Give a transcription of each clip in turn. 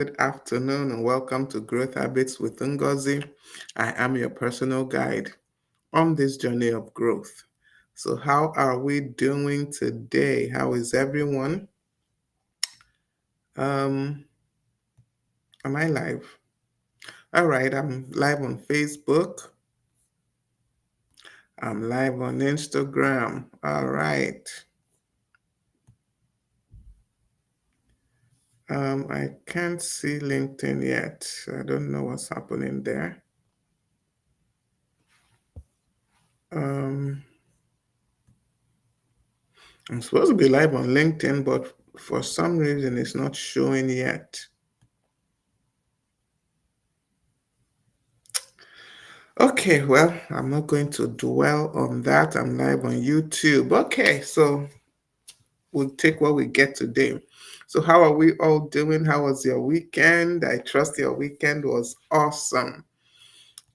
Good afternoon and welcome to Growth Habits with Ngozi. I am your personal guide on this journey of growth. So, how are we doing today? How is everyone? Um, am I live? All right, I'm live on Facebook. I'm live on Instagram. All right. I can't see LinkedIn yet. I don't know what's happening there. Um, I'm supposed to be live on LinkedIn, but for some reason it's not showing yet. Okay, well, I'm not going to dwell on that. I'm live on YouTube. Okay, so we'll take what we get today. So, how are we all doing? How was your weekend? I trust your weekend was awesome.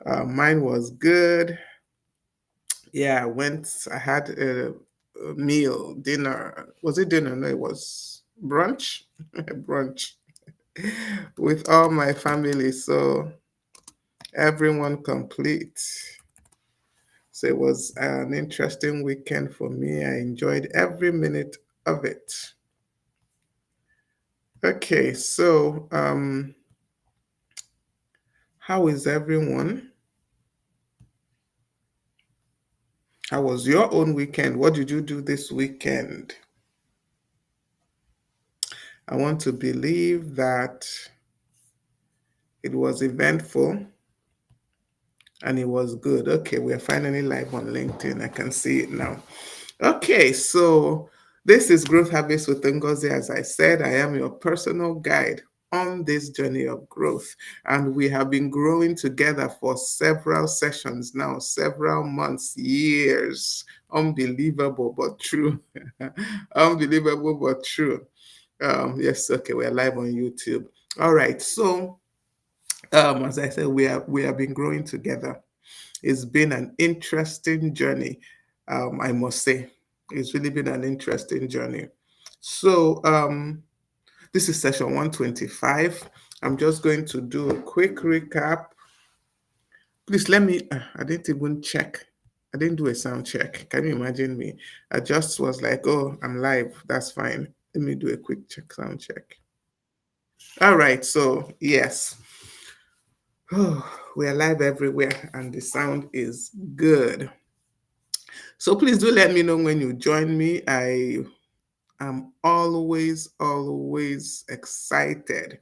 Mine was good. Yeah, I had a meal, dinner. Was it dinner? No, it was brunch. Brunch with all my family. So, everyone complete. So it was an interesting weekend for me. I enjoyed every minute of it. Okay, so how is everyone? How was your own weekend? What did you do this weekend? I want to believe that it was eventful and it was good. Okay, we're finally live on LinkedIn. I can see it now. Okay, so this is Growth Habits with Ngozi. As I said, I am your personal guide on this journey of growth. And we have been growing together for several sessions now, several months, years. Unbelievable, but true. Unbelievable, but true. Yes, okay, we're live on YouTube. All right, so as I said, we have been growing together. It's been an interesting journey, I must say. It's really been an interesting journey. So, this is session 125. I'm just going to do a quick recap. Please let me, I didn't even check. I didn't do a sound check. Can you imagine me? I just was like, oh, I'm live. That's fine. Let me do a quick sound check. All right. So, yes. We are live everywhere and the sound is good. So please do let me know when you join me. I am always excited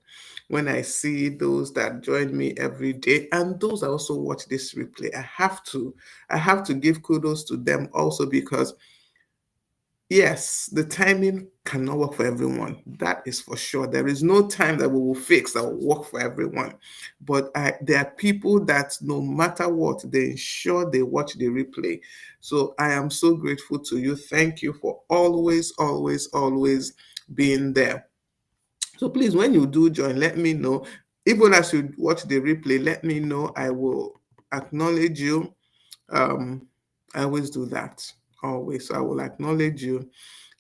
when I see those that join me every day and those that also watch this replay. I have to give kudos to them also because yes, the timing cannot work for everyone. That is for sure. There is no time that we will fix that will work for everyone. But there are people that no matter what, they ensure they watch the replay. So I am so grateful to you. Thank you for always being there. So please, when you do join, let me know. Even as you watch the replay, let me know. I will acknowledge you. Um, I always do that. Always. So I will acknowledge you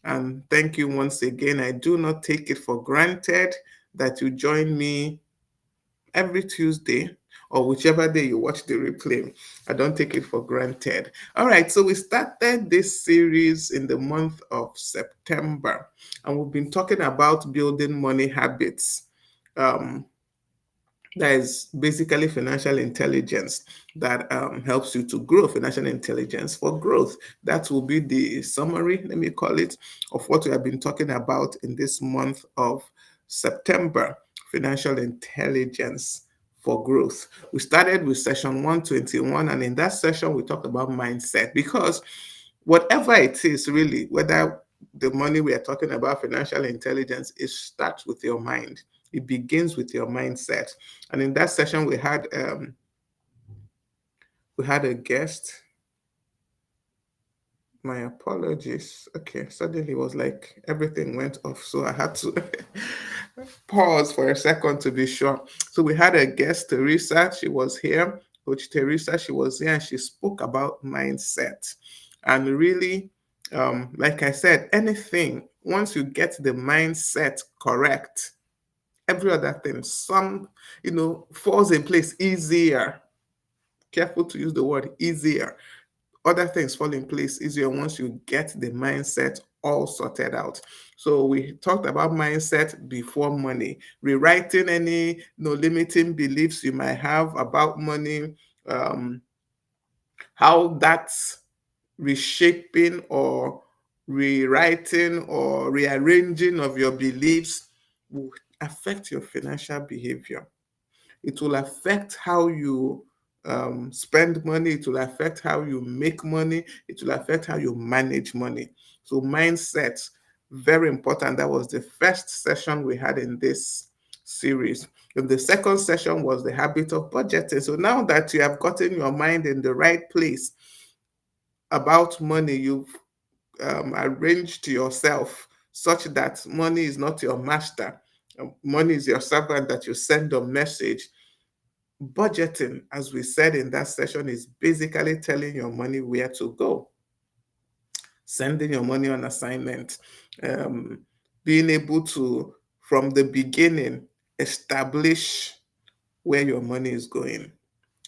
and thank you once again. I do not take it for granted that you join me every Tuesday or whichever day you watch the replay. I don't take it for granted. All right, so we started this series in the month of September, and we've been talking about building money habits. Um, that is basically financial intelligence that helps you to grow financial intelligence for growth. That will be the summary, let me call it, of what we have been talking about in this month of September, financial intelligence for growth. We started with session 121, and in that session, we talked about mindset because whatever it is, really, whether the money we are talking about, financial intelligence, it starts with your mind. It begins with your mindset. And in that session, we had a guest. My apologies. Okay, suddenly it was like everything went off, so I had to pause for a second to be sure. So we had a guest, Teresa. She was here. Coach Teresa, she was here and she spoke about mindset. And really, like I said, anything, once you get the mindset correct, Every other thing, some, falls in place easier. Careful to use the word easier. Other things fall in place easier once you get the mindset all sorted out. So we talked about mindset before money, rewriting any limiting beliefs you might have about money, how that's reshaping or rewriting or rearranging of your beliefs will affect your financial behavior. It will affect how you spend money. It will affect how you make money. It will affect how you manage money. So mindset, very important. That was the first session we had in this series. And the second session was the habit of budgeting. So now that you have gotten your mind in the right place about money, you've arranged yourself such that money is not your master. Money is your servant that you send a message. Budgeting, as we said in that session, is basically telling your money where to go, sending your money on assignment, um, being able to, from the beginning, establish where your money is going.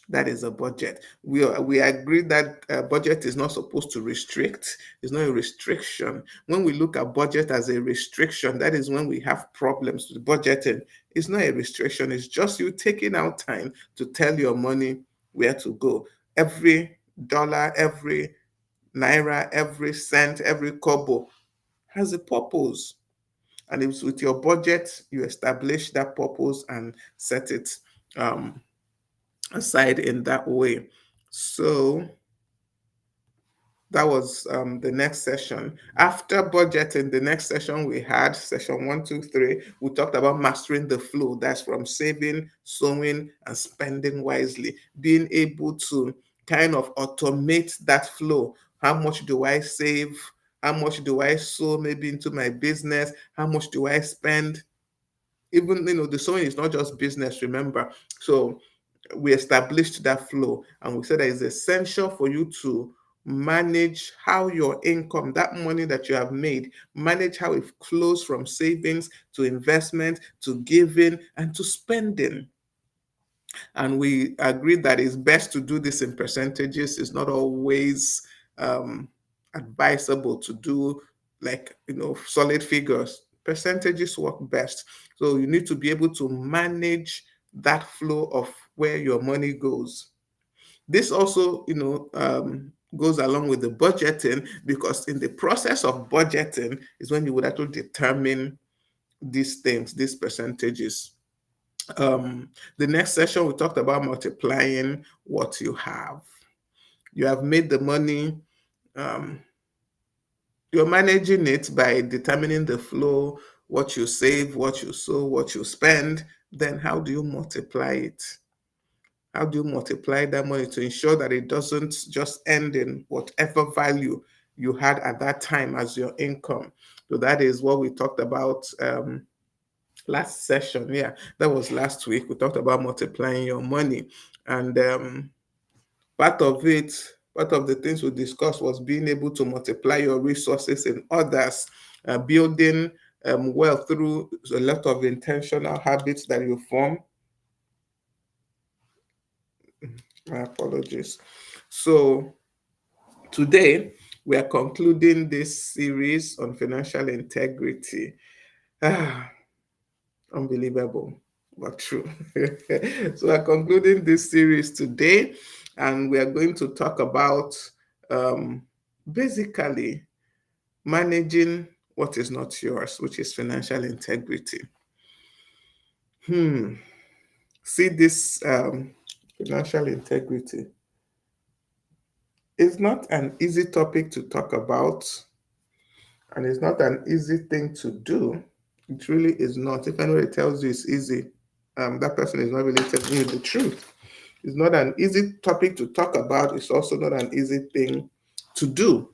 That is a budget. We agree that budget is not supposed to restrict. It's not a restriction. When we look at budget as a restriction, that is when we have problems with budgeting. It's not a restriction. It's just you taking out time to tell your money where to go. Every dollar, every naira, every cent, every kobo has a purpose. And it's with your budget, you establish that purpose and set it aside in that way. So that was the next session. After budgeting, the next session we had, session 1, 2, 3, we talked about mastering the flow. That's from saving, sowing, and spending wisely. Being able to kind of automate that flow. How much do I save? How much do I sow maybe into my business? How much do I spend? Even the sowing is not just business, remember. So we established that flow, and we said that it's essential for you to manage how your income, that money that you have made, manage how it flows from savings to investment to giving and to spending. And we agreed that it's best to do this in percentages. It's not always advisable to do like solid figures. Percentages work best. So you need to be able to manage that flow of where your money goes. This also, goes along with the budgeting, because in the process of budgeting is when you would actually determine these things, these percentages. The next session, we talked about multiplying what you have. You have made the money, you're managing it by determining the flow, what you save, what you sow, what you spend. Then, how do you multiply it? How do you multiply that money to ensure that it doesn't just end in whatever value you had at that time as your income? So, that is what we talked about last session. Yeah, that was last week. We talked about multiplying your money, and part of it, part of the things we discussed was being able to multiply your resources in others, building wealth through a lot of intentional habits that you form. My apologies. So today we are concluding this series on financial integrity. Ah, unbelievable, but true. So we're concluding this series today, and we are going to talk about basically managing what is not yours, which is financial integrity. See, this financial integrity is not an easy topic to talk about, and it's not an easy thing to do. It really is not. If anybody tells you it's easy, that person is not really telling you the truth. It's not an easy topic to talk about. It's also not an easy thing to do.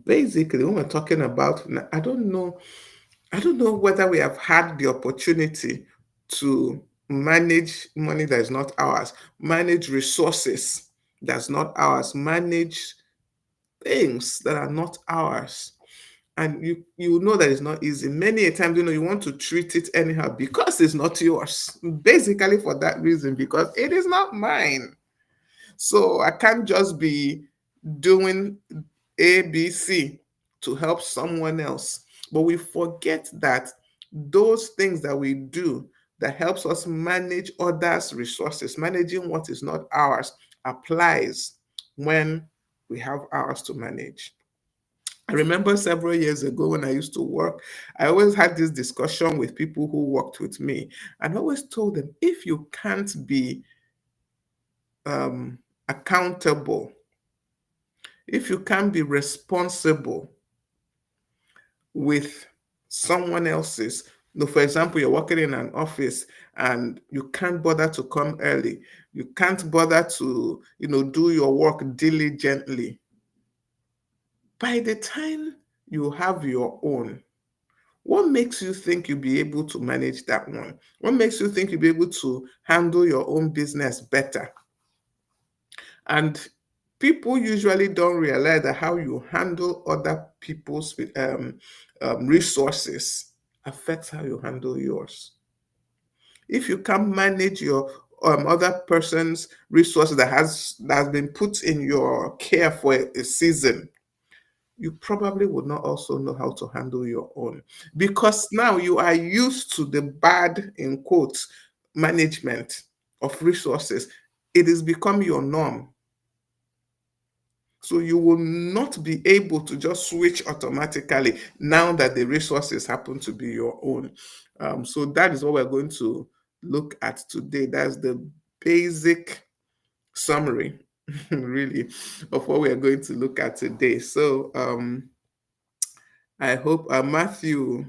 Basically, when we're talking about, I don't know whether we have had the opportunity to manage money that is not ours, manage resources that's not ours, manage things that are not ours. And you know that it's not easy. Many a times, you want to treat it anyhow because it's not yours. Basically for that reason, because it is not mine. So I can't just be doing A, B, C to help someone else. But we forget that those things that we do that helps us manage others' resources, managing what is not ours, applies when we have ours to manage. I remember several years ago when I used to work, I always had this discussion with people who worked with me. And I always told them, if you can't be accountable, if you can't be responsible with someone else's, for example, you're working in an office and you can't bother to come early, you can't bother to, do your work diligently. By the time you have your own, what makes you think you'll be able to manage that one? What makes you think you'll be able to handle your own business better? And people usually don't realize that how you handle other people's resources affects how you handle yours. If you can't manage your other person's resources that has been put in your care for a season, you probably would not also know how to handle your own, because now you are used to the bad, in quotes, management of resources. It has become your norm. So you will not be able to just switch automatically now that the resources happen to be your own. So that is what we're going to look at today. That's the basic summary, really, of what we are going to look at today. So I hope Matthew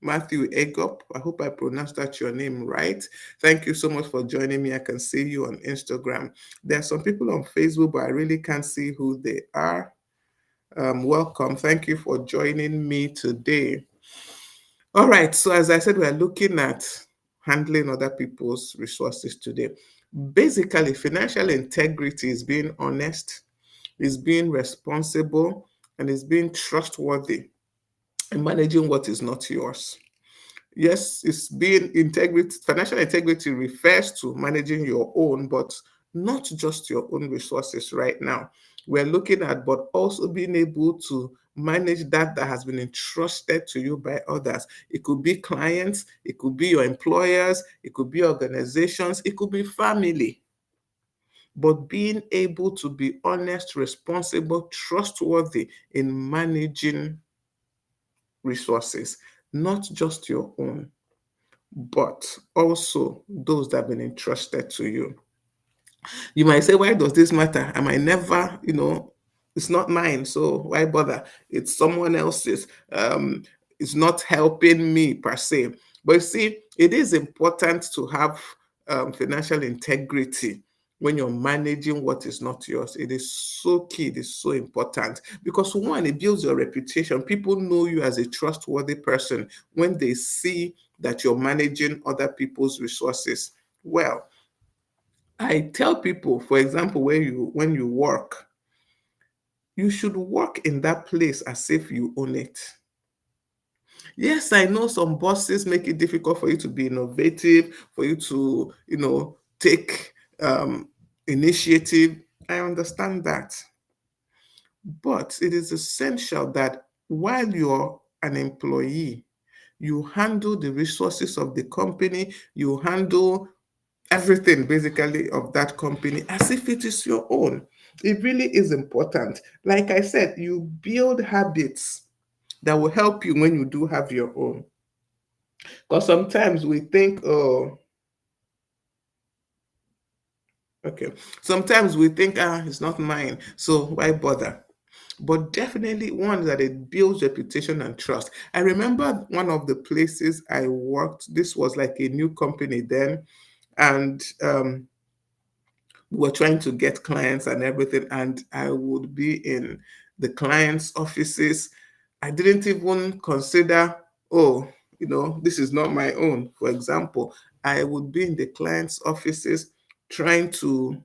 Egop, I hope I pronounced that your name right. Thank you so much for joining me. I can see you on Instagram. There are some people on Facebook, but I really can't see who they are. Welcome. Thank you for joining me today. All right. So as I said, we're looking at handling other people's resources today. Basically, financial integrity is being honest, is being responsible, and is being trustworthy and managing what is not yours. Yes, it's being integrity. Financial integrity refers to managing your own, but not just your own resources right now. We're looking at, but also being able to manage that has been entrusted to you by others. It could be clients, it could be your employers, it could be organizations, it could be family. But being able to be honest, responsible, trustworthy in managing resources, not just your own, but also those that have been entrusted to you. You might say, why does this matter? I might never, it's not mine, so why bother? It's someone else's. It's not helping me per se. But you see, it is important to have financial integrity when you're managing what is not yours. It is so key, it is so important, because one, it builds your reputation. People know you as a trustworthy person when they see that you're managing other people's resources well. I tell people, for example, when you work, you should work in that place as if you own it. Yes, I know some bosses make it difficult for you to be innovative, for you to, take initiative. I understand that. But it is essential that while you're an employee, you handle the resources of the company, you handle everything basically of that company as if it is your own. It really is important. Like I said, you build habits that will help you when you do have your own. Because sometimes we think, oh, okay. Sometimes we think, it's not mine, so why bother? But definitely one that it builds reputation and trust. I remember one of the places I worked, this was like a new company then, and we were trying to get clients and everything, and I would be in the clients' offices. I didn't even consider, oh, this is not my own. For example, I would be in the clients' offices trying to,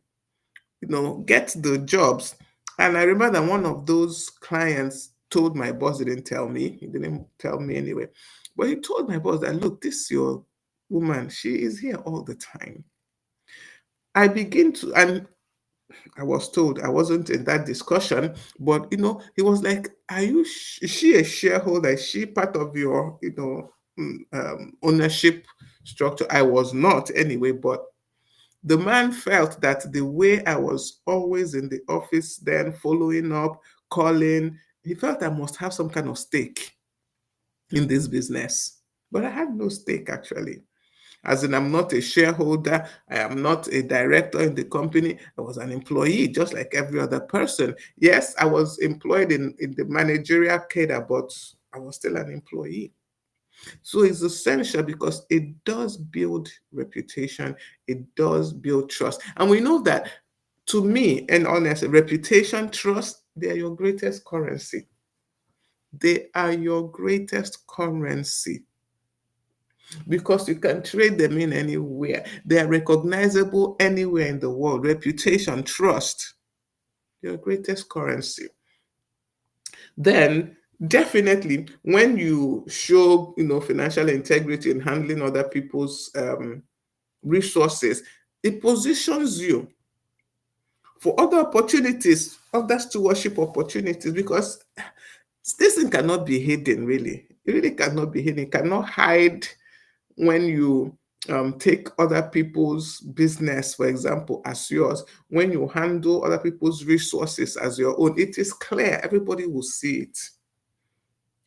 get the jobs. And I remember that one of those clients told my boss, he didn't tell me. He didn't tell me anyway. But he told my boss that, look, this your woman, she is here all the time. I begin to, and I was told I wasn't in that discussion, but he was like, "Are you? Is she a shareholder? Is she part of your, ownership structure?" I was not anyway, but the man felt that the way I was always in the office, then following up, calling, he felt I must have some kind of stake in this business. But I had no stake actually. As in, I'm not a shareholder, I am not a director in the company. I was an employee, just like every other person. Yes, I was employed in the managerial cadre, but I was still an employee. So it's essential because it does build reputation, it does build trust. And we know that, to me, and honestly, reputation, trust, they are your greatest currency. They are your greatest currency because you can trade them in anywhere. They are recognizable anywhere in the world. Reputation, trust, your greatest currency. Then definitely when you show financial integrity in handling other people's resources, it positions you for other opportunities, other stewardship opportunities, because this thing cannot be hidden, really. It really cannot be hidden. It cannot hide when you take other people's business, for example, as yours. When you handle other people's resources as your own, it is clear. Everybody will see it.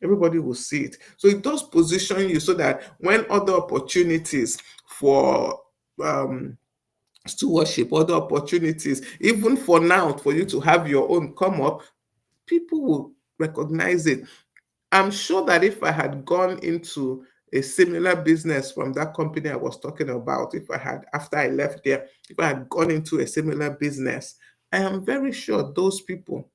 Everybody will see it. So it does position you so that when other opportunities for stewardship, other opportunities, even for now, for you to have your own come up, people will recognize it. I'm sure that if I had gone into a similar business from that company I was talking about, if I had, after I left there, if I had gone into a similar business, I am very sure those people,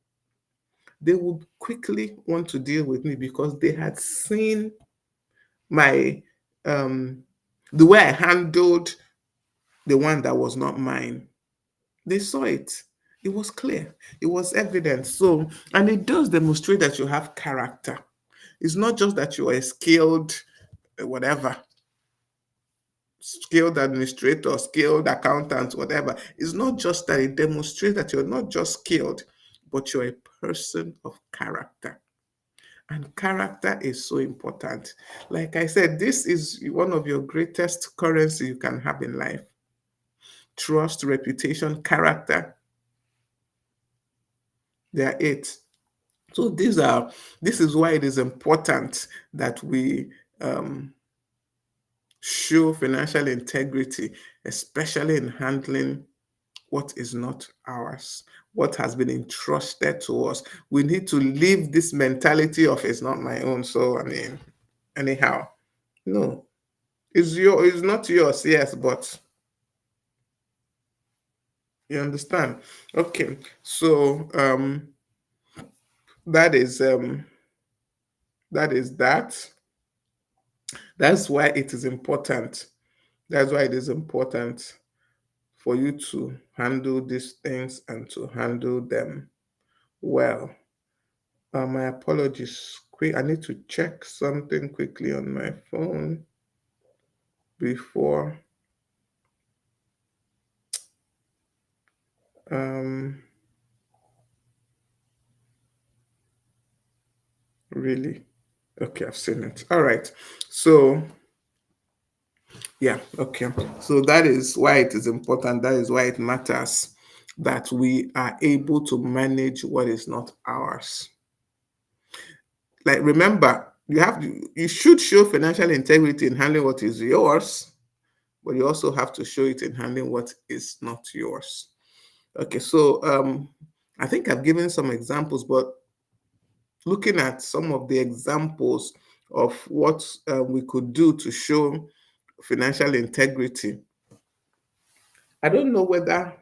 they would quickly want to deal with me because they had seen my, um, the way I handled the one that was not mine. They saw it. It was clear. It was evident. So, and it does demonstrate that you have character. It's not just that you are a skilled, whatever, skilled administrator, skilled accountant, whatever. It's not just that. It demonstrates that you're not just skilled, but you're a person of character. And character is so important. Like I said, this is one of your greatest currency you can have in life. Trust, reputation, character. They are it. So this is why it is important that we show financial integrity, especially in handling what is not ours, what has been entrusted to us. We need to leave this mentality of it's not my own. So I mean, anyhow, no, it's not yours, yes, but you understand. Okay, so that is that is that. That's why it is important. That's why it is important for you to handle these things and to handle them well. My apologies. Quick, I need to check something quickly on my phone before. Um, really? Okay, I've seen it. All right. So, yeah, okay. So that is why it is important. That is why it matters that we are able to manage what is not ours. Like, remember, you should show financial integrity in handling what is yours, but you also have to show it in handling what is not yours. Okay, so I think I've given some examples, but looking at some of the examples of what we could do to show financial integrity, I don't know whether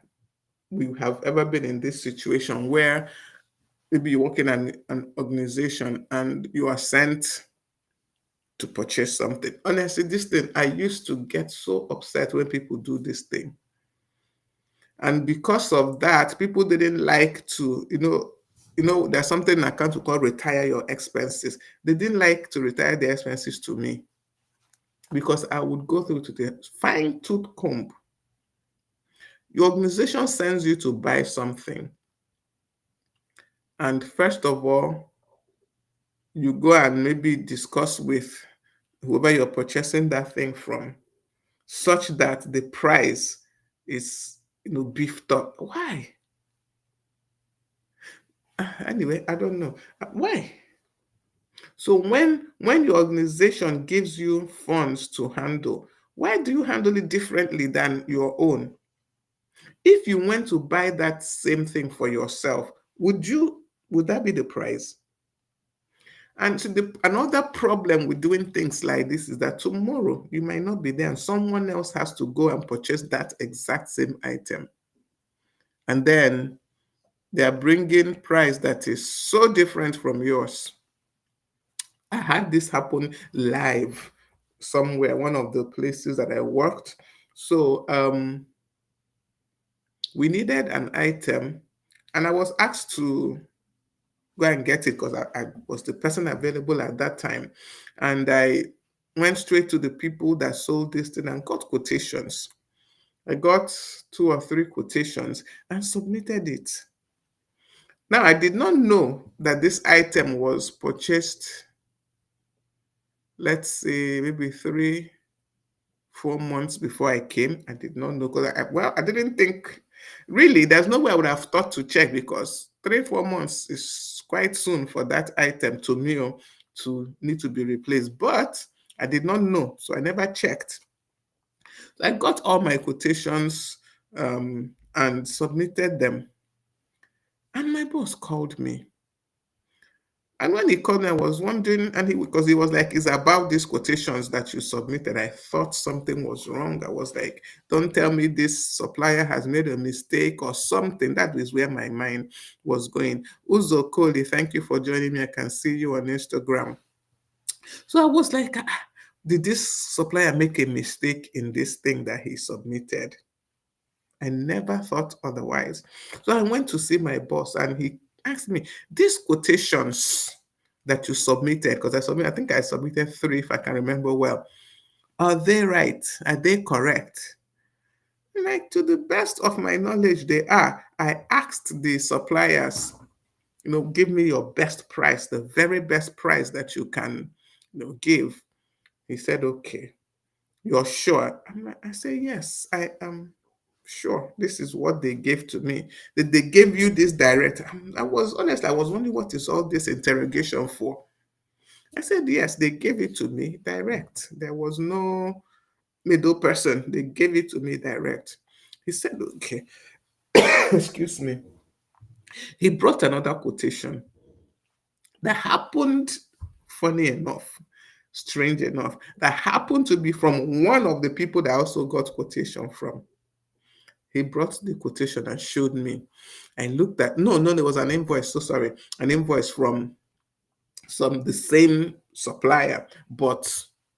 we have ever been in this situation where maybe you work in an organization and you are sent to purchase something. Honestly, this thing, I used to get so upset when people do this thing. And because of that, people didn't like to, there's something in account to call retire your expenses. They didn't like to retire their expenses to me because I would go through to the fine tooth comb. Your organization sends you to buy something, and first of all, you go and maybe discuss with whoever you're purchasing that thing from, such that the price is beefed up. Why? Anyway, I don't know. Why? So when your organization gives you funds to handle, why do you handle it differently than your own? If you went to buy that same thing for yourself, would that be the price? And another problem with doing things like this is that tomorrow you might not be there and someone else has to go and purchase that exact same item. And then they are bringing price that is so different from yours. I had this happen live somewhere, one of the places that I worked. So we needed an item, and I was asked to go and get it because I was the person available at that time. And I went straight to the people that sold this thing and got quotations. I got 2 or 3 quotations and submitted it. Now, I did not know that this item was purchased, let's say, maybe 3, 4 months before I came. I did not know because I didn't think, really, there's no way I would have thought to check because 3, 4 months is quite soon for that item to me to need to be replaced. But I did not know, so I never checked. So I got all my quotations and submitted them. And my boss called me. And when he called me, I was wondering, and because he was like, it's about these quotations that you submitted. I thought something was wrong. I was like, don't tell me this supplier has made a mistake or something. That is where my mind was going. Uzo Koli, thank you for joining me. I can see you on Instagram. So I was like, did this supplier make a mistake in this thing that he submitted? I never thought otherwise. So I went to see my boss and he asked me, these quotations that you submitted, because I think I submitted 3 if I can remember well, are they right? Are they correct? Like, to the best of my knowledge, they are. I asked the suppliers, give me your best price, the very best price that you can give. He said, okay, you're sure? I say, yes, I am sure. This is what they gave to me. That they gave you this direct. I was honest. I was wondering, what is all this interrogation for? I said, yes, they gave it to me direct. There was no middle person. They gave it to me direct. He said, okay. Excuse me. He brought another quotation that happened, funny enough, strange enough, that happened to be from one of the people that I also got quotation from. He brought the quotation and showed me. I looked at, no, there was an invoice, so sorry, an invoice from the same supplier, but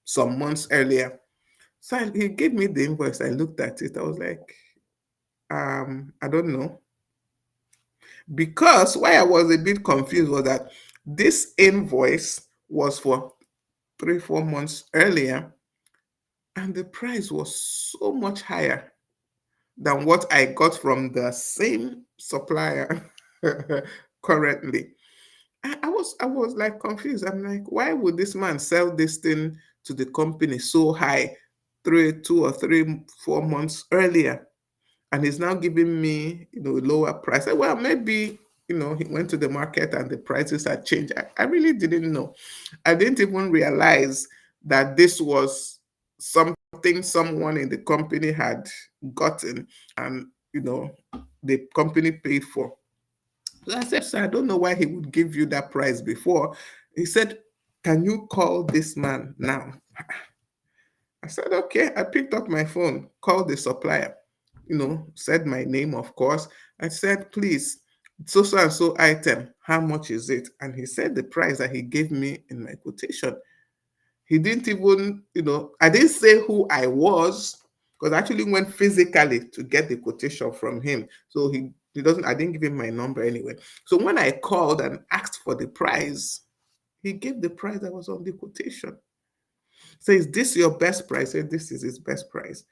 some months earlier. So he gave me the invoice. I looked at it. I was like, I don't know. Because why I was a bit confused was that this invoice was for 3, 4 months earlier, and the price was so much higher than what I got from the same supplier currently. I was like confused. I'm like, why would this man sell this thing to the company so high 2 or 3, 4 months earlier? And he's now giving me, lower price. Well, maybe, he went to the market and the prices had changed. I really didn't know. I didn't even realize that this was something someone in the company had gotten and, the company paid for. So I said, sir, I don't know why he would give you that price before. He said, can you call this man now? I said, okay. I picked up my phone, called the supplier, said my name, of course. I said, please, so and so item, how much is it? And he said the price that he gave me in my quotation. He didn't even, I didn't say who I was because I actually went physically to get the quotation from him. So he He doesn't, I didn't give him my number anyway. So when I called and asked for the price, he gave the price that was on the quotation. So is this your best price? I said, this is his best price.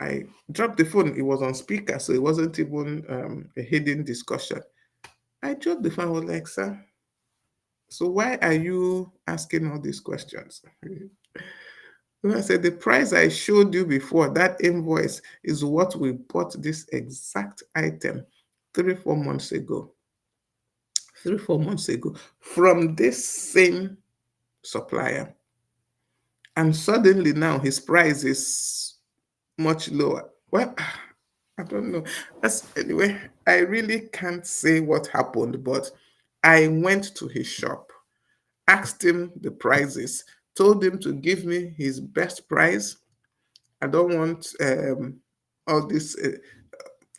I dropped the phone. It was on speaker, so it wasn't even a hidden discussion. I dropped the phone. I was like, sir, so why are you asking all these questions? And I said, the price I showed you before, that invoice is what we bought this exact item 3, 4 months ago. 3, 4 months ago from this same supplier. And suddenly now his price is much lower. Well, I don't know. Anyway, I really can't say what happened, but I went to his shop, asked him the prices, told him to give me his best price. I don't want all this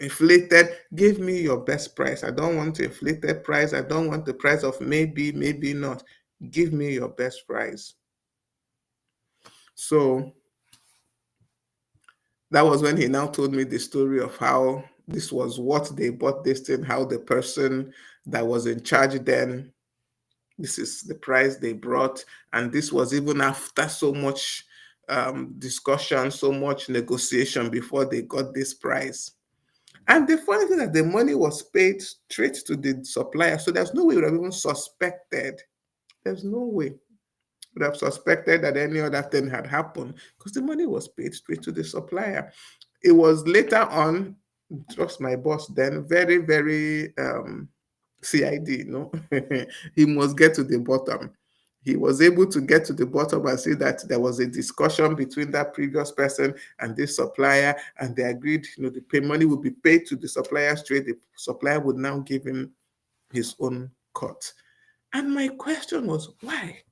inflated. Give me your best price. I don't want inflated price. I don't want the price of maybe, maybe not. Give me your best price. So that was when he now told me the story of how this was what they bought this thing, how the person that was in charge then, this is the price they brought. And this was even after so much discussion, so much negotiation before they got this price. And the funny thing is that the money was paid straight to the supplier. So there's no way we would have even suspected. There's no way would have suspected that any other thing had happened because the money was paid straight to the supplier. It was later on, trust my boss then, very, very CID, no? He must get to the bottom. He was able to get to the bottom and see that there was a discussion between that previous person and this supplier, and they agreed, the pay money would be paid to the supplier straight. The supplier would now give him his own cut. And my question was, why?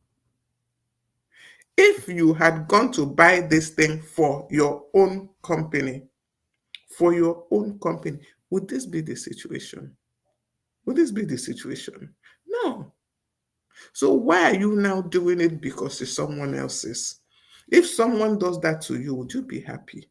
If you had gone to buy this thing for your own company, would this be the situation? Would this be the situation? No. So why are you now doing it because it's someone else's? If someone does that to you, would you be happy?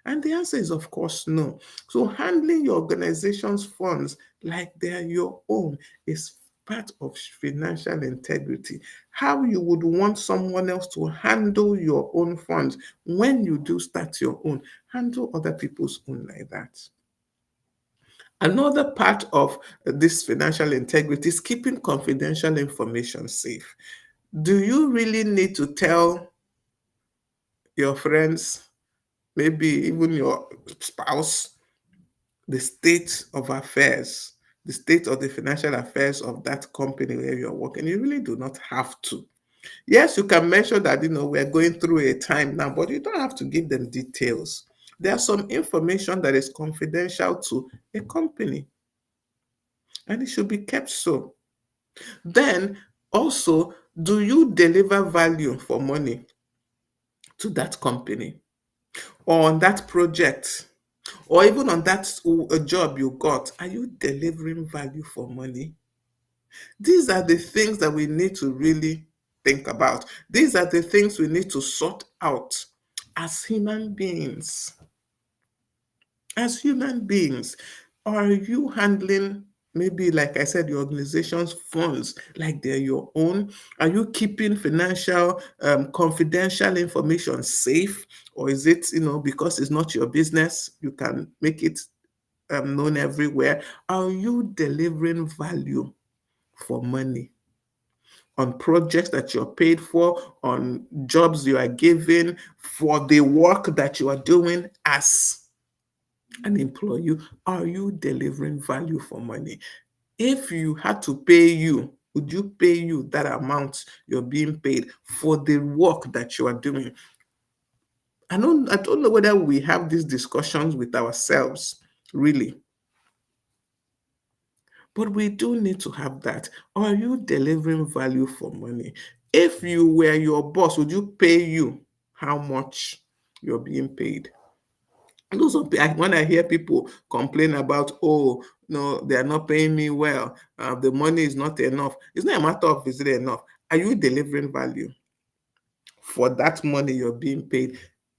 And the answer is, of course, no. So handling your organization's funds like they're your own is part of financial integrity. How you would want someone else to handle your own funds when you do start your own, handle other people's own like that. Another part of this financial integrity is keeping confidential information safe. Do you really need to tell your friends, maybe even your spouse, the state of affairs, the state of the financial affairs of that company where you're working? You really do not have to. Yes, you can mention that, we're going through a time now, but you don't have to give them details. There's some information that is confidential to a company, and it should be kept so. Then also, do you deliver value for money to that company or on that project or even on that job you got? Are you delivering value for money? These are the things that we need to really think about. These are the things we need to sort out as human beings. As human beings, are you handling, maybe like I said, your organization's funds like they're your own? Are you keeping financial confidential information safe? Or is it, because it's not your business, you can make it known everywhere? Are you delivering value for money on projects that you're paid for, on jobs you are given, for the work that you are doing as an employee? Are you delivering value for money? If you had to pay you, would you pay you that amount you're being paid for the work that you are doing? I don't know whether we have these discussions with ourselves, really. But we do need to have that. Are you delivering value for money? If you were your boss, would you pay you how much you're being paid? When I hear people complain about, oh, no, they are not paying me well, the money is not enough. It's not a matter of is it enough. Are you delivering value for that money you're being paid?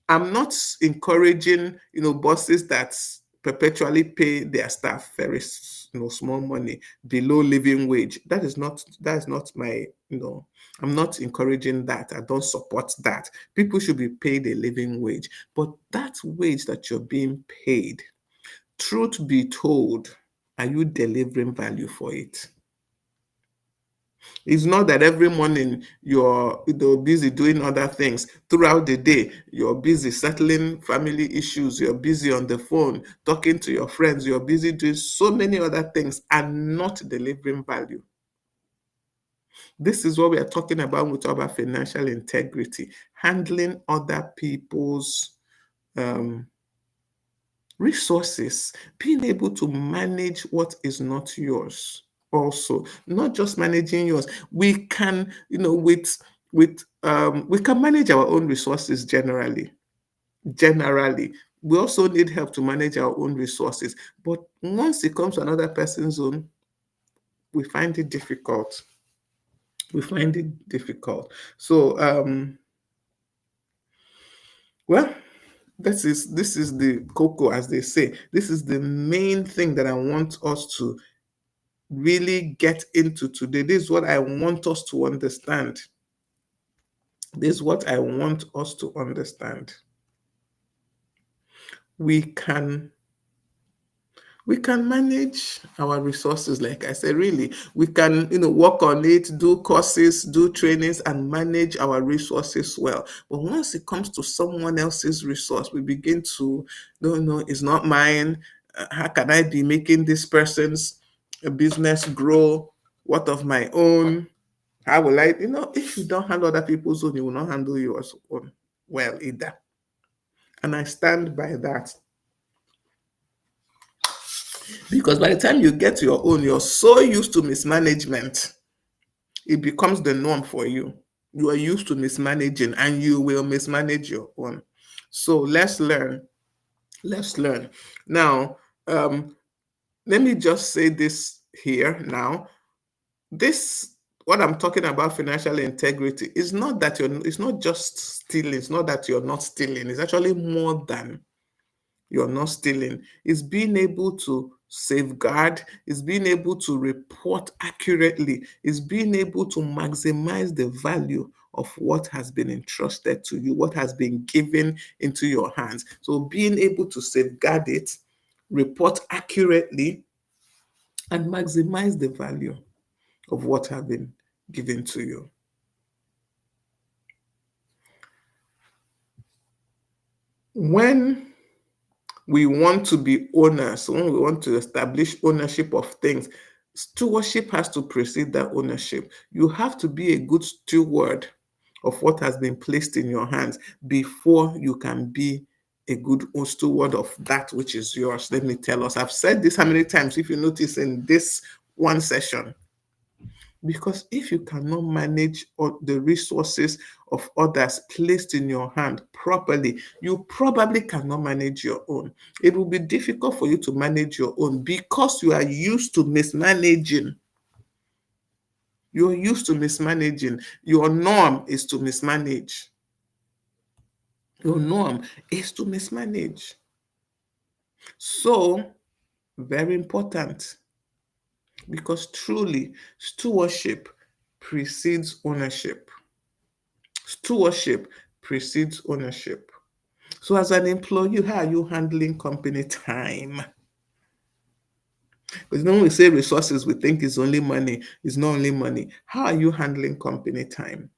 I'm not encouraging, bosses that perpetually pay their staff very small money below living wage. That is not my, I'm not encouraging that. I don't support that. People should be paid a living wage, but that wage that you're being paid, truth be told, are you delivering value for it? It's not that every morning you're, busy doing other things. Throughout the day, you're busy settling family issues, you're busy on the phone, talking to your friends, you're busy doing so many other things and not delivering value. This is what we are talking about with our financial integrity, handling other people's um, resources, being able to manage what is not yours. Also, not just managing yours, we can, we can manage our own resources generally. We also need help to manage our own resources, but once it comes to another person's own, we find it difficult. So well, this is the cocoa, as they say. This is the main thing that I want us to really get into today. This is what I want us to understand. This is what I want us to understand. We can we can manage our resources, like I said. Really, we can, work on it, do courses, do trainings, and manage our resources well. But once it comes to someone else's resource, we begin to, no, it's not mine. How can I be making this person's business grow? What of my own? How will I, if you don't handle other people's own, you will not handle yours own well either. And I stand by that. Because by the time you get your own, you're so used to mismanagement, it becomes the norm for you. You are used to mismanaging and you will mismanage your own. So let's learn. Let's learn. Now, let me just say this here now. This, what I'm talking about, financial integrity, is not that it's not just stealing, it's not that you're not stealing, it's actually more than you're not stealing. It's being able to safeguard, it's being able to report accurately, it's being able to maximize the value of what has been entrusted to you, what has been given into your hands. So being able to safeguard it, report accurately, and maximize the value of what have been given to you. When we want to be owners, when we want to establish ownership of things, stewardship has to precede that ownership. You have to be a good steward of what has been placed in your hands before you can be a good steward of that which is yours. Let me tell us. I've said this how many times, if you notice in this one session. Because if you cannot manage the resources of others placed in your hand properly, you probably cannot manage your own. It will be difficult for you to manage your own because you are used to mismanaging. You're used to mismanaging. Your norm is to mismanage. Your norm is to mismanage. So, very important, because truly, stewardship precedes ownership. Stewardship precedes ownership. So, as an employee, how are you handling company time? Because when we say resources, we think it's only money. It's not only money. How are you handling company time?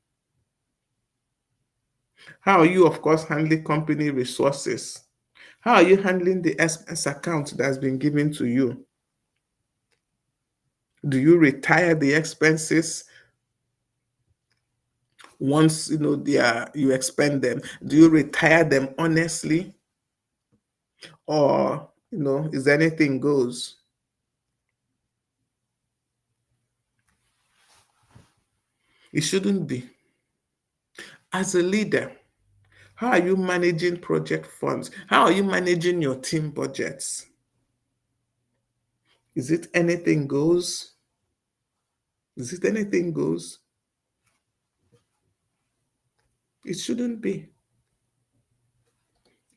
How are you, of course, handling company resources? How are you handling the expense account that's been given to you? Do you retire the expenses once you expend them? Do you retire them honestly? Or is anything goes? It shouldn't be. As a leader, how are you managing project funds? How are you managing your team budgets? Is it anything goes? Is it anything goes? It shouldn't be.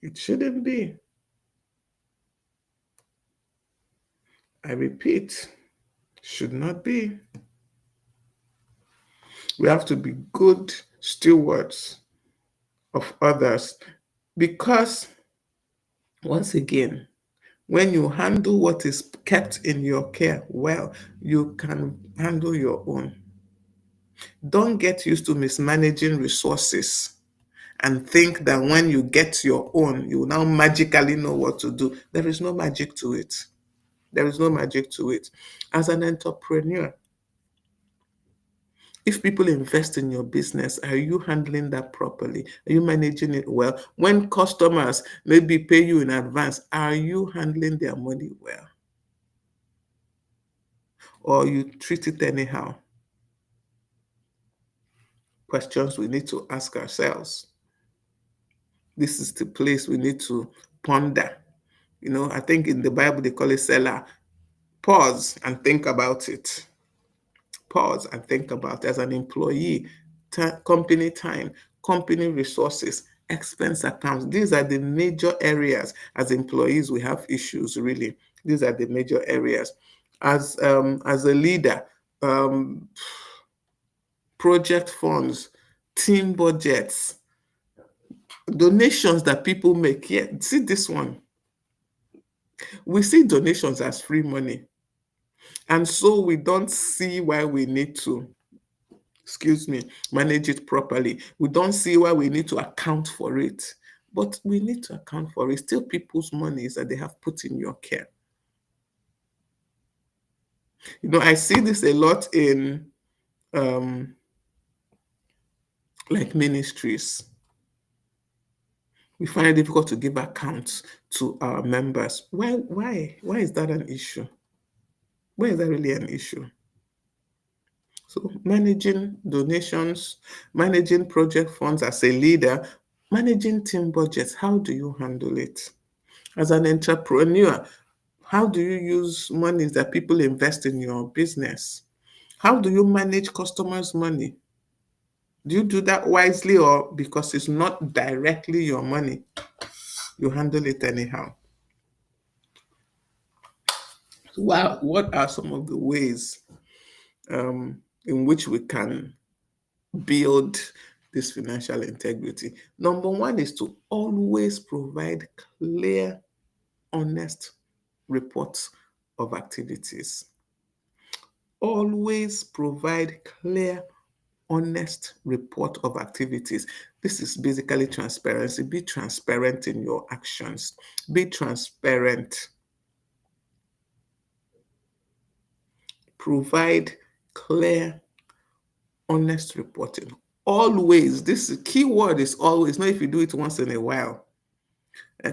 It shouldn't be. I repeat, should not be. We have to be good stewards of others because, once again, when you handle what is kept in your care well, you can handle your own. Don't get used to mismanaging resources and think that when you get your own, you will now magically know what to do. There is no magic to it. There is no magic to it. As an entrepreneur, if people invest in your business, are you handling that properly? Are you managing it well? When customers maybe pay you in advance, are you handling their money well? Or you treat it anyhow? Questions we need to ask ourselves. This is the place we need to ponder. I think in the Bible they call it Selah. Pause and think about it. Pause and think about it. As an employee, company time, company resources, expense accounts. These are the major areas. As employees, we have issues, really. These are the major areas. As a leader, um, project funds, team budgets, donations that people make. Yeah, see this one. We see donations as free money. And so we don't see why we need to, manage it properly. We don't see why we need to account for it. But we need to account for it. Still people's monies that they have put in your care. I see this a lot in um, like ministries. We find it difficult to give accounts to our members. Why? Why is that an issue? Why is that really an issue? So managing donations, managing project funds as a leader, managing team budgets, how do you handle it? As an entrepreneur, how do you use monies that people invest in your business? How do you manage customers' money? Do you do that wisely, or because it's not directly your money, you handle it anyhow? Well, what are some of the ways in which we can build this financial integrity? Number one is to always provide clear, honest reports of activities. Always provide clear, honest report of activities. This is basically transparency. Be transparent in your actions. Be transparent. Provide clear, honest reporting. Always. This key word is always, not if you do it once in a while.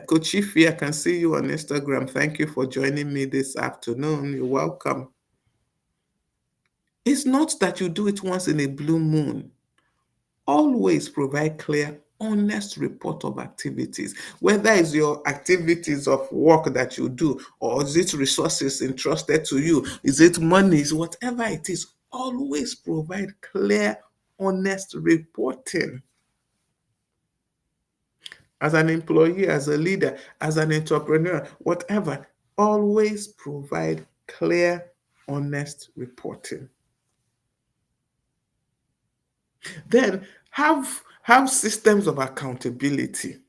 Coach Ifi, I can see you on Instagram. Thank you for joining me this afternoon. You're welcome. It's not that you do it once in a blue moon. Always provide clear, honest report of activities, whether it's your activities of work that you do, or is it resources entrusted to you, is it monies, whatever it is. Always provide clear, honest reporting. As an employee, as a leader, as an entrepreneur, whatever, always provide clear, honest reporting. Then have systems of accountability.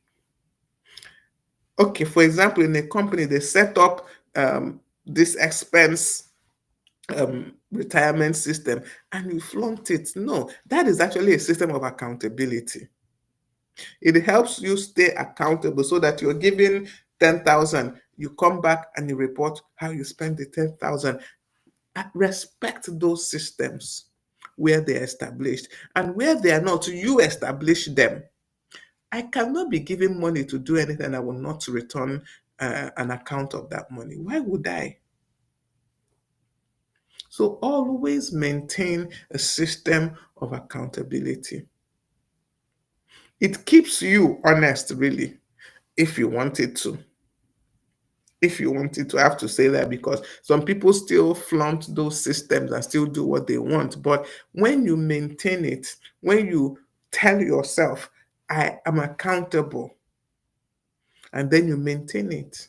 Okay, for example, in a company, they set up this expense retirement system and you flunked it. No, that is actually a system of accountability. It helps you stay accountable so that you're giving 10,000, you come back and you report how you spend the 10,000. Respect those systems where they're established, and where they are not, you establish them. I cannot be giving money to do anything I will not return an account of that money. Why would I? So always maintain a system of accountability. It keeps you honest, really, if you want it to. If you wanted to, I have to say that because some people still flaunt those systems and still do what they want. But when you maintain it, when you tell yourself, I am accountable, and then you maintain it,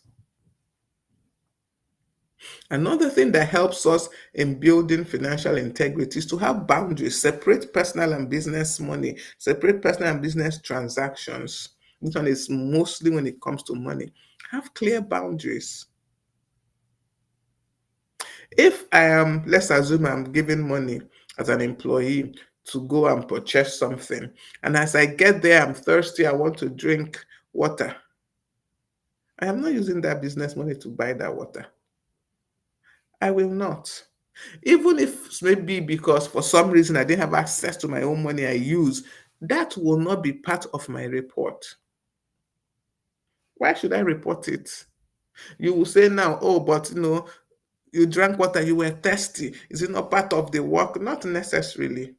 Another thing that helps us in building financial integrity is to have boundaries, separate personal and business money, separate personal and business transactions. This one is mostly when it comes to money. Have clear boundaries. If I am, let's assume I'm giving money as an employee to go and purchase something, and as I get there, I'm thirsty, I want to drink water. I am not using that business money to buy that water. I will not. Even if maybe because for some reason I didn't have access to my own money I use, that will not be part of my report. Why should I report it? You will say now, oh, but you drank water, you were thirsty. Is it not part of the work? Not necessarily.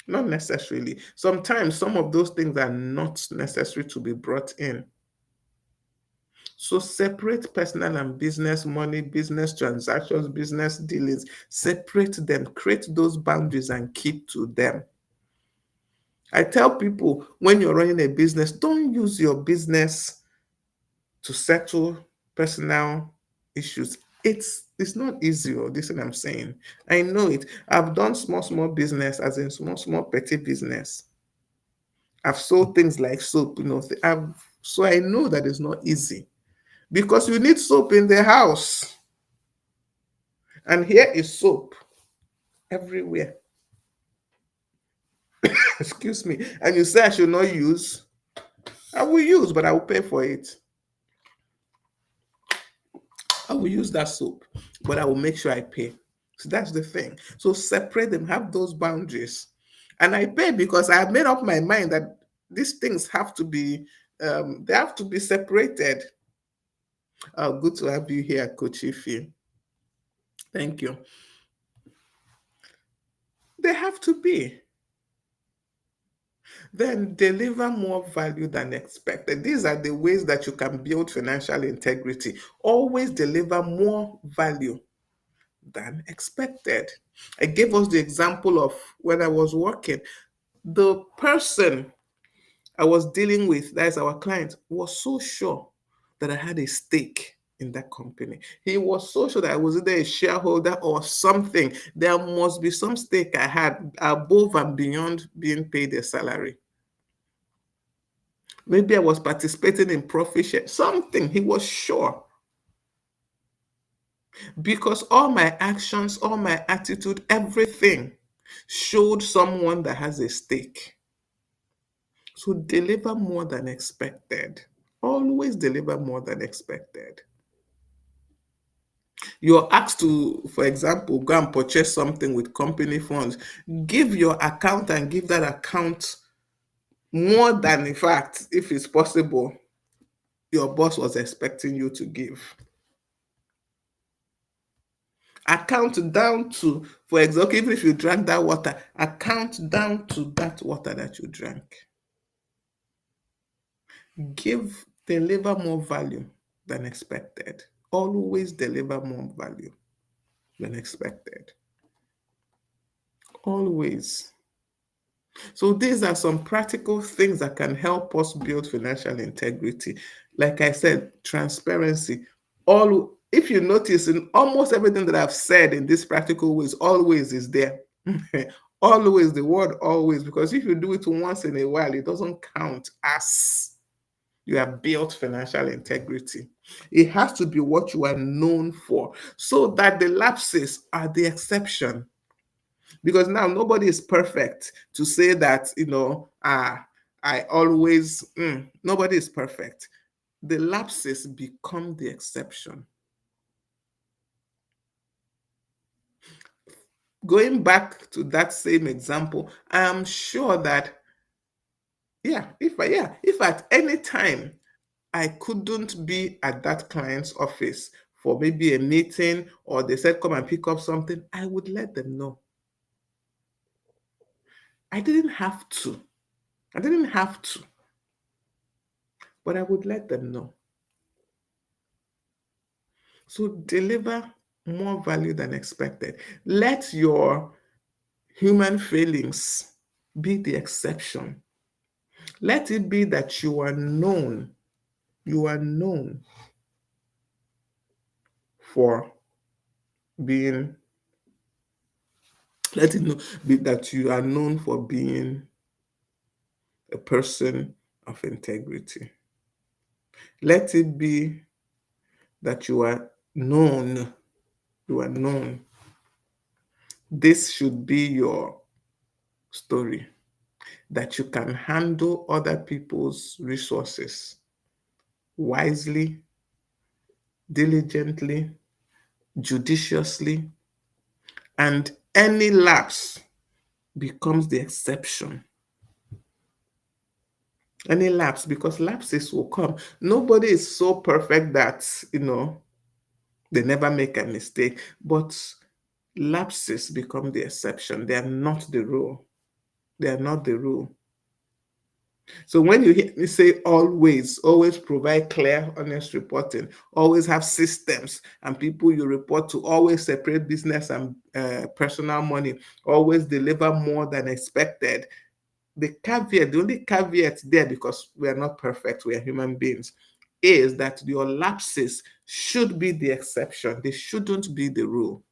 Not necessarily. Sometimes some of those things are not necessary to be brought in. So separate personal and business money, business transactions, business dealings. Separate them, create those boundaries and keep to them. I tell people when you're running a business, don't use your business to settle personal issues. It's not easy, or this is what I'm saying. I know it. I've done small business, as in small petty business. I've sold things like soap, so I know that it's not easy because you need soap in the house. And here is soap everywhere. Excuse me. And you say I should not use. I will use, but I will pay for it. I will use that soap, but I will make sure I pay. So that's the thing. So separate them, have those boundaries. And I pay because I have made up my mind that these things have to be they have to be separated. Oh, good to have you here, Coach Ify. Thank you. They have to be. Then deliver more value than expected. These are the ways that you can build financial integrity. Always deliver more value than expected. I gave us the example of when I was working. The person I was dealing with, that is our client, was so sure that I had a stake in that company. He was so sure that I was either a shareholder or something. There must be some stake I had above and beyond being paid a salary. Maybe I was participating in profit share, something. He was sure. Because all my actions, all my attitude, everything showed someone that has a stake. So deliver more than expected. Always deliver more than expected. You're asked to, for example, go and purchase something with company funds. Give your account and give that account more than, in fact, if it's possible, your boss was expecting you to give. Account down to, for example, even if you drank that water, account down to that water that you drank. Deliver more value than expected. Always deliver more value than expected. Always. So these are some practical things that can help us build financial integrity. Like I said, transparency. If you notice in almost everything that I've said in these practical ways, always is there. Always, the word always, because if you do it once in a while, it doesn't count as you have built financial integrity. It has to be what you are known for, so that the lapses are the exception. Because now nobody is perfect to say that, I always, nobody is perfect. The lapses become the exception. Going back to that same example, I am sure that, if at any time I couldn't be at that client's office for maybe a meeting, or they said come and pick up something, I would let them know. I didn't have to. I didn't have to, but I would let them know. So deliver more value than expected. Let your human failings be the exception. Let it be that you are known. You are known for being, let it know that you are known for being a person of integrity. Let it be that you are known. This should be your story, that you can handle other people's resources wisely, diligently, judiciously, and any lapse becomes the exception. Any lapse, because lapses will come. Nobody is so perfect that, they never make a mistake, but lapses become the exception. They are not the rule. They are not the rule. So when you hear me say always, always provide clear, honest reporting, always have systems and people you report to, always separate business and personal money, always deliver more than expected. The only caveat there, because we are not perfect, we are human beings, is that your lapses should be the exception. They shouldn't be the rule.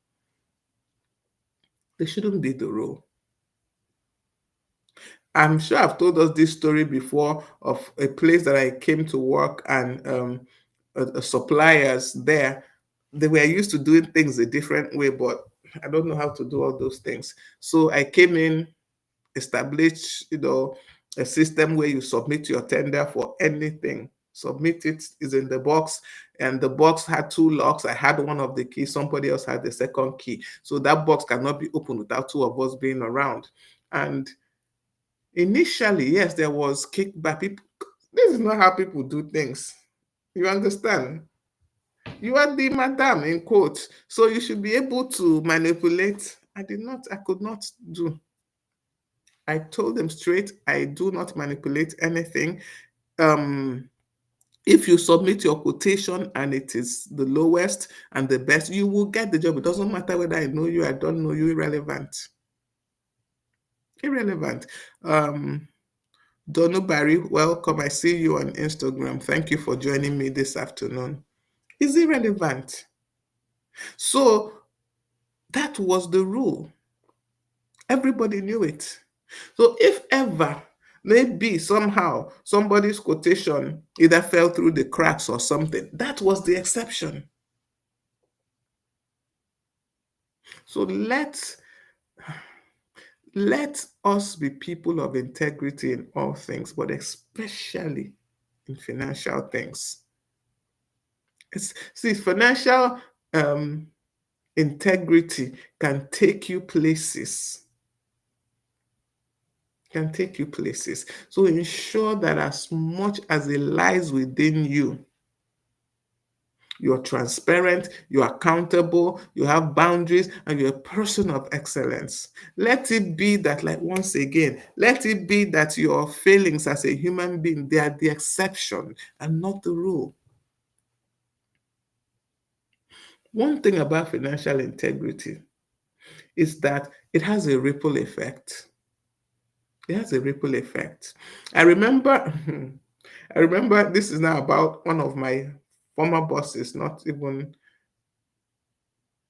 They shouldn't be the rule. I'm sure I've told us this story before of a place that I came to work, and suppliers there, they were used to doing things a different way, but I don't know how to do all those things. So I came in, established, a system where you submit your tender for anything. Submit it, is in the box, and the box had two locks. I had one of the keys, somebody else had the second key. So that box cannot be opened without two of us being around. And initially, yes, there was kickback. People, this is not how people do things. You understand? You are the madam in quotes, so you should be able to manipulate. I could not do. I told them straight, I do not manipulate anything. Um, if you submit your quotation and it is the lowest and the best, you will get the job. It doesn't matter whether I know you, I don't know you, irrelevant. Irrelevant. Donu Barry, welcome. I see you on Instagram. Thank you for joining me this afternoon. Is irrelevant. So that was the rule. Everybody knew it. So if ever, maybe somehow somebody's quotation either fell through the cracks or something, that was the exception. So let us be people of integrity in all things, but especially in financial things. See, financial integrity can take you places. Can take you places. So ensure that as much as it lies within you, you're transparent, you're accountable, you have boundaries, and you're a person of excellence. Let it be that, like once again, let it be that your failings as a human being, they are the exception and not the rule. One thing about financial integrity is that it has a ripple effect. It has a ripple effect. I remember, I remember this is now about one of my former bosses, not even,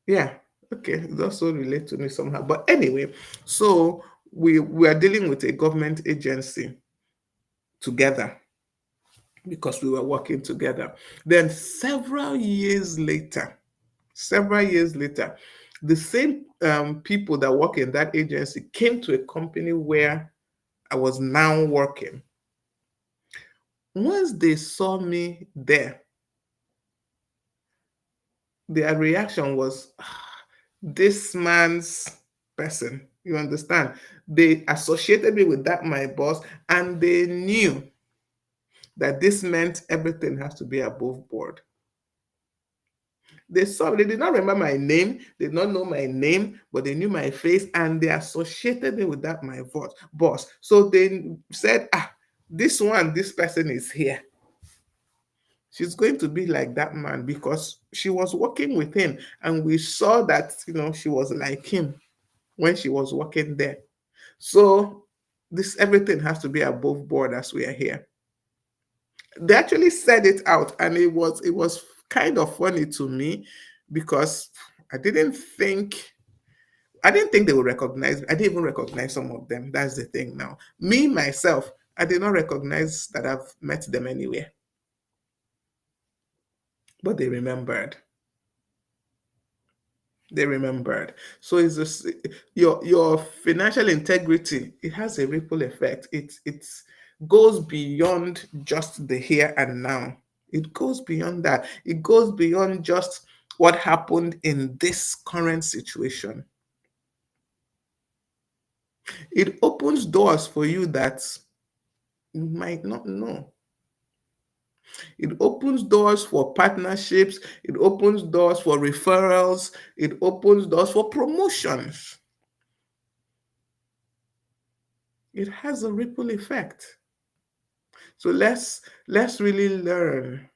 yeah, okay, it also relate to me somehow. But anyway, so we are dealing with a government agency together because we were working together. Then several years later, the same people that work in that agency came to a company where I was now working. Once they saw me there, their reaction was, this man's person. You understand? They associated me with that, my boss, and they knew that this meant everything has to be above board. They did not remember my name, they did not know my name, but they knew my face and they associated me with that, my boss. So they said, this person is here. She's going to be like that man because she was working with him and we saw that, she was like him when she was working there. So this everything has to be above board as we are here. They actually said it out, and it was kind of funny to me because I didn't think they would recognize me. I didn't even recognize some of them. That's the thing now. Me, myself, I did not recognize that I've met them anywhere, but they remembered. They remembered. So it's this, your financial integrity. It has a ripple effect. It goes beyond just the here and now. It goes beyond that. It goes beyond just what happened in this current situation. It opens doors for you that you might not know. It opens doors for partnerships. It opens doors for referrals. It opens doors for promotions. It has a ripple effect. So let's really learn,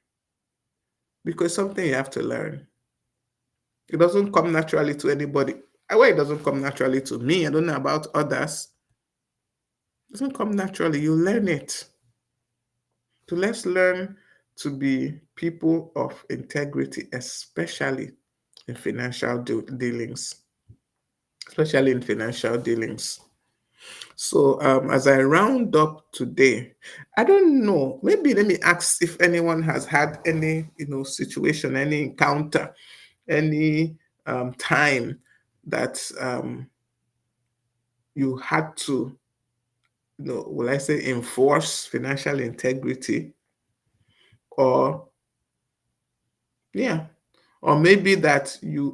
because something you have to learn. It doesn't come naturally to anybody. Well, it doesn't come naturally to me. I don't know about others. It doesn't come naturally. You learn it. So let's learn to be people of integrity, especially in financial dealings. Especially in financial dealings. So as I round up today, I don't know. Maybe let me ask if anyone has had any, situation, any encounter, any time that you had to, will I say, enforce financial integrity, or yeah, or maybe that you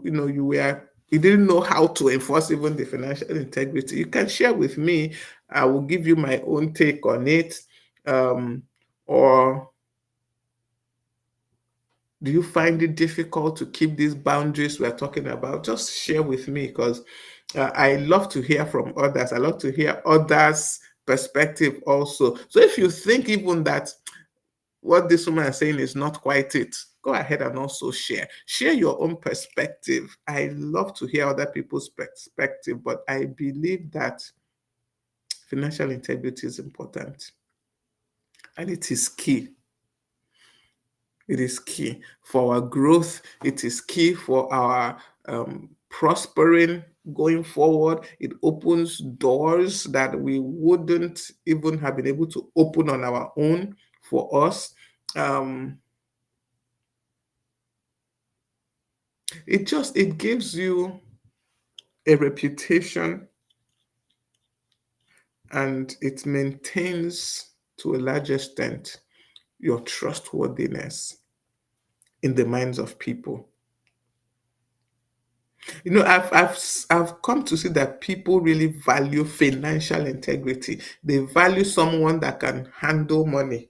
didn't know how to enforce even the financial integrity. You can share with me. I will give you my own take on it. um, or do you find it difficult to keep these boundaries we're talking about? Just share with me, because I love to hear from others. I love to hear others' perspective also. So if you think even that what this woman is saying is not quite it, go ahead and also share your own perspective. I love to hear other people's perspective, but I believe that financial integrity is important, and it is key. It is key for our growth. It is key for our prospering going forward. It opens doors that we wouldn't even have been able to open on our own for us. um, it gives you a reputation, and it maintains to a large extent your trustworthiness in the minds of people. I've come to see that people really value financial integrity. They value someone that can handle money,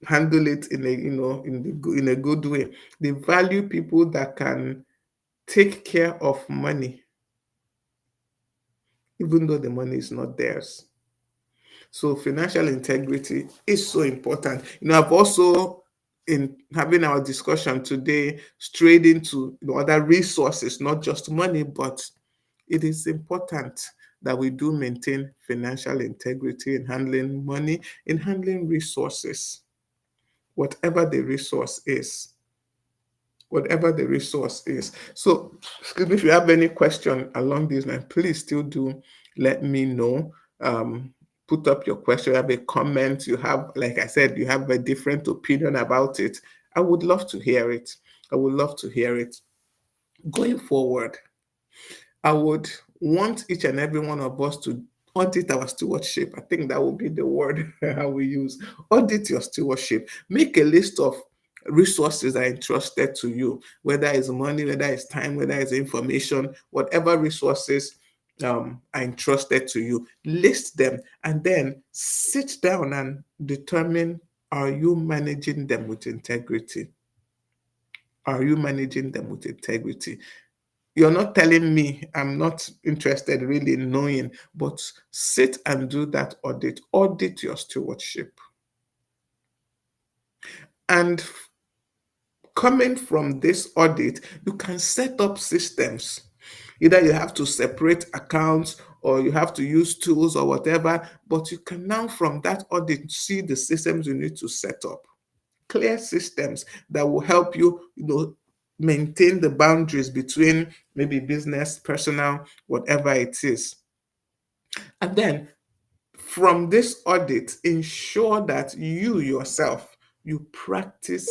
handle it in a in a good way. They value people that can take care of money, even though the money is not theirs. So financial integrity is so important. I've also, in having our discussion today, strayed into other resources, not just money, but it is important that we do maintain financial integrity in handling money, in handling resources, whatever the resource is. Whatever the resource is. So, excuse me, if you have any question along these lines, please still do let me know. Put up your question, you have a comment, you have, like I said, you have a different opinion about it. I would love to hear it. I would love to hear it. Going forward, I would want each and every one of us to audit our stewardship. I think that would be the word how we use. Audit your stewardship. Make a list of resources that are entrusted to you, whether it's money, whether it's time, whether it's information, whatever resources are entrusted to you. List them and then sit down and determine, are you managing them with integrity? Are you managing them with integrity? You're not telling me, I'm not interested really in knowing, but sit and do that audit. Audit your stewardship. And coming from this audit, you can set up systems. Either you have to separate accounts or you have to use tools or whatever, but you can now from that audit see the systems you need to set up. clear systems that will help you, maintain the boundaries between maybe business, personal, whatever it is. And then from this audit, ensure that you yourself, you practice.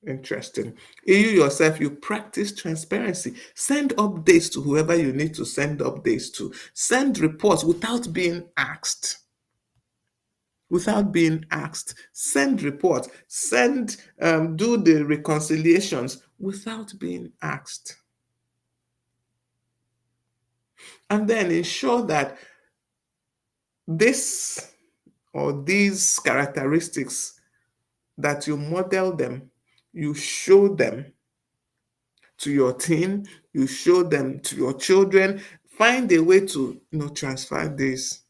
Interesting. You yourself, you practice transparency. Send updates to whoever you need to send updates to. Send reports without being asked. Without being asked. Send reports. Do the reconciliations without being asked. And then ensure that this or these characteristics, that you model them, you show them to your team, you show them to your children. Find a way to, transfer this.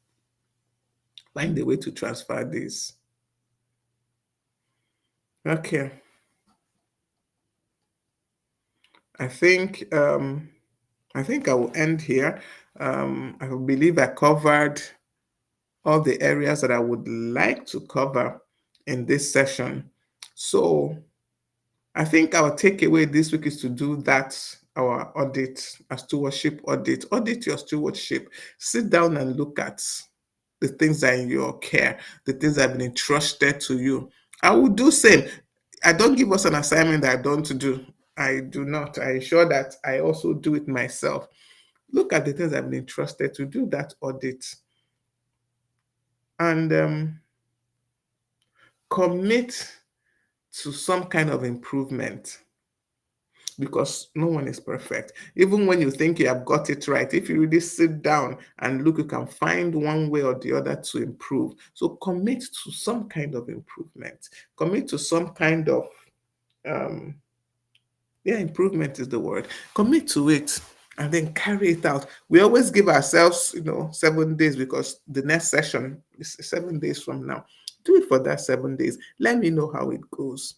Find a way to transfer this. Okay. I think I think I will end here. I believe I covered all the areas that I would like to cover in this session. So I think our takeaway this week is to do that, our audit, a stewardship audit. Audit your stewardship. Sit down and look at the things that are in your care, the things that have been entrusted to you. I will do same. I don't give us an assignment that I don't do. I do not. I ensure that I also do it myself. Look at the things I've been entrusted to do that audit, and commit to some kind of improvement, because no one is perfect. Even when you think you have got it right, if you really sit down and look, you can find one way or the other to improve. So commit to some kind of improvement. Commit to some kind of um, yeah, improvement is the word. Commit to it and then carry it out. We always give ourselves, 7 days, because the next session is 7 days from now. Do it for that 7 days. Let me know how it goes.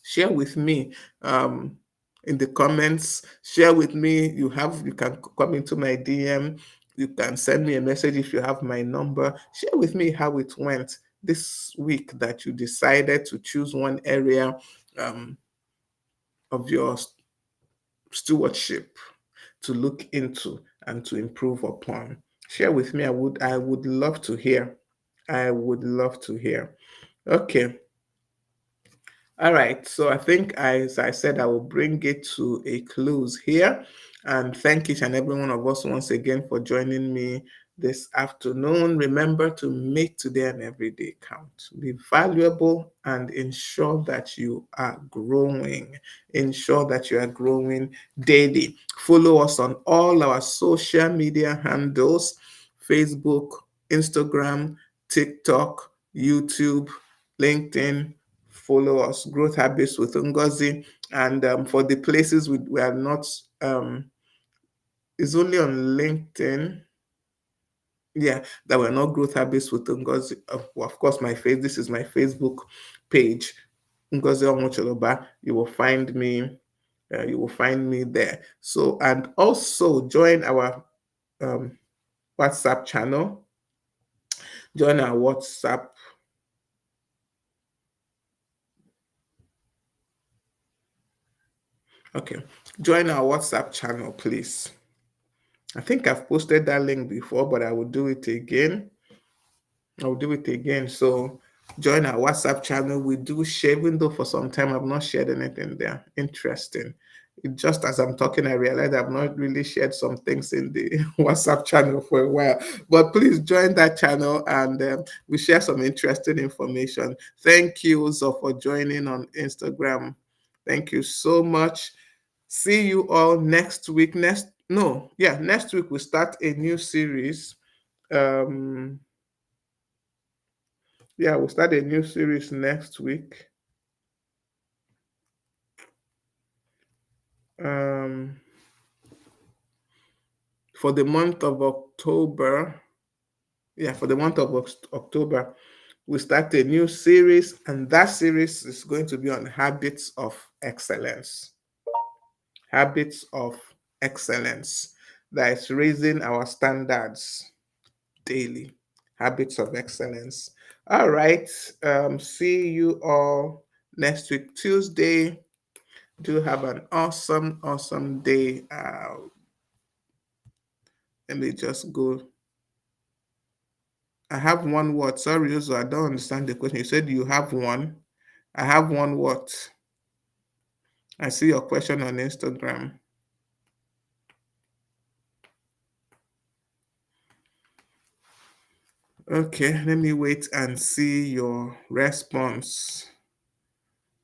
Share with me in the comments. Share with me. You can come into my DM. You can send me a message if you have my number. Share with me how it went this week that you decided to choose one area um, of your stewardship to look into and to improve upon. Share with me. I would love to hear. I would love to hear. Okay. All right. So I think, as I said, I will bring it to a close here. And thank each and every one of us once again for joining me this afternoon. Remember to make today and every day count. Be valuable and ensure that you are growing. Ensure that you are growing daily. Follow us on all our social media handles: Facebook, Instagram, TikTok, YouTube, LinkedIn. Follow us, Growth Habits with Ngozi. And for the places we are not, it's only on LinkedIn. Yeah, that we're not Growth Habits with Ngozi. Of course, this is my Facebook page, Ngozi Onwocholoba. You will find me. You will find me there. So, and also join our um, WhatsApp channel. Join our WhatsApp. Okay, join our WhatsApp channel, please. I think I've posted that link before, but I will do it again. I'll do it again. So join our WhatsApp channel. We do share, even though for some time I've not shared anything there. Interesting. Just as I'm talking, I realized I've not really shared some things in the WhatsApp channel for a while. But please join that channel, and we share some interesting information. Thank you also for joining on Instagram. Thank you so much. See you all next week. Next week we start a new series. Um, we'll start a new series next week. For the month of October. For the month of October, we start a new series, and that series is going to be on habits of excellence. Habits of excellence. That is raising our standards daily. Habits of excellence. All right. See you all next week, Tuesday. Do have an awesome, awesome day. Let me just go. I have one word. Sorry, Uzo, I don't understand the question. You said you have one. I have one what? I see your question on Instagram. Okay, let me wait and see your response.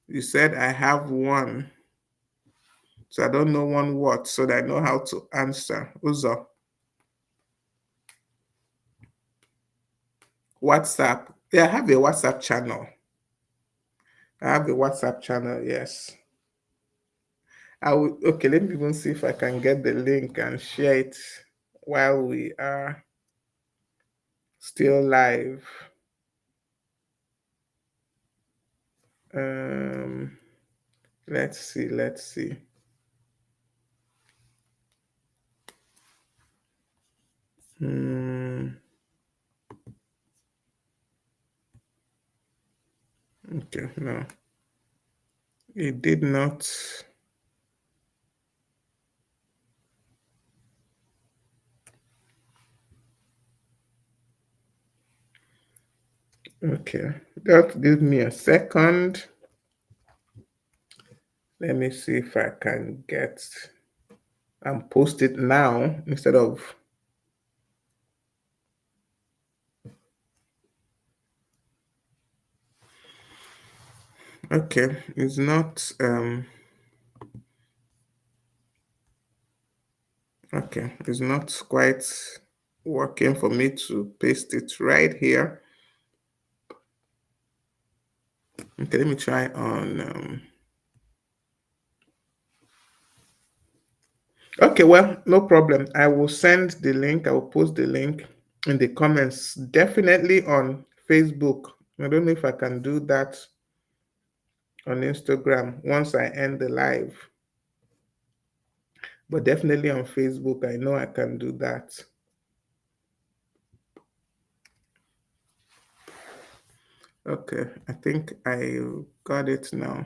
You said I have one. So I don't know one what, so that I know how to answer. Uzo. WhatsApp. Yeah, I have a WhatsApp channel. I have a WhatsApp channel, yes. I will, okay, let me even see if I can get the link and share it while we are still live. Um, let's see, let's see. Okay, no, it did not. Okay, just give me a second. Let me see if I can get and post it now instead of. Okay, it's not. Okay, it's not quite working for me to paste it right here. Okay, let me try on. Okay, well, no problem. I will send the link. I will post the link in the comments. Definitely on Facebook. I don't know if I can do that on Instagram once I end the live, but definitely on Facebook. I know I can do that. Okay, I think I got it now.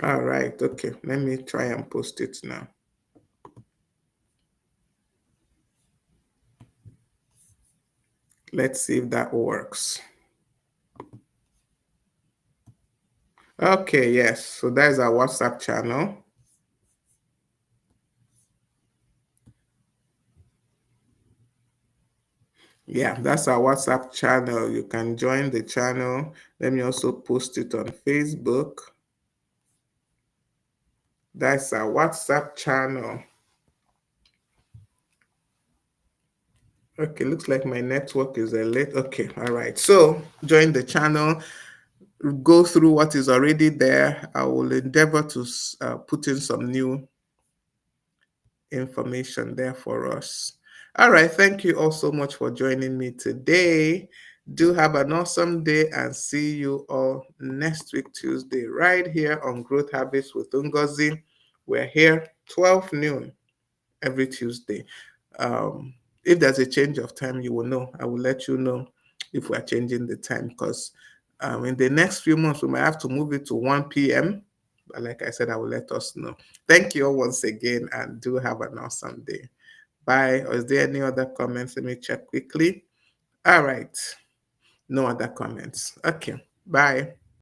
All right, okay. Let me try and post it now. Let's see if that works. Okay, yes. So that's our WhatsApp channel. Yeah, that's our WhatsApp channel. You can join the channel. Let me also post it on Facebook. That's our WhatsApp channel. Okay, looks like my network is a late. Okay, all right. So join the channel. Go through what is already there. I will endeavor to put in some new information there for us. All right. Thank you all so much for joining me today. Do have an awesome day and see you all next week, Tuesday, right here on Growth Habits with Ngozi. We're here 12 noon every Tuesday. Um, if there's a change of time, you will know. I will let you know if we're changing the time because in the next few months, we might have to move it to 1 p.m. But like I said, I will let us know. Thank you all once again and do have an awesome day. Bye. Or is there any other comments? Let me check quickly. All right. No other comments. Okay. Bye.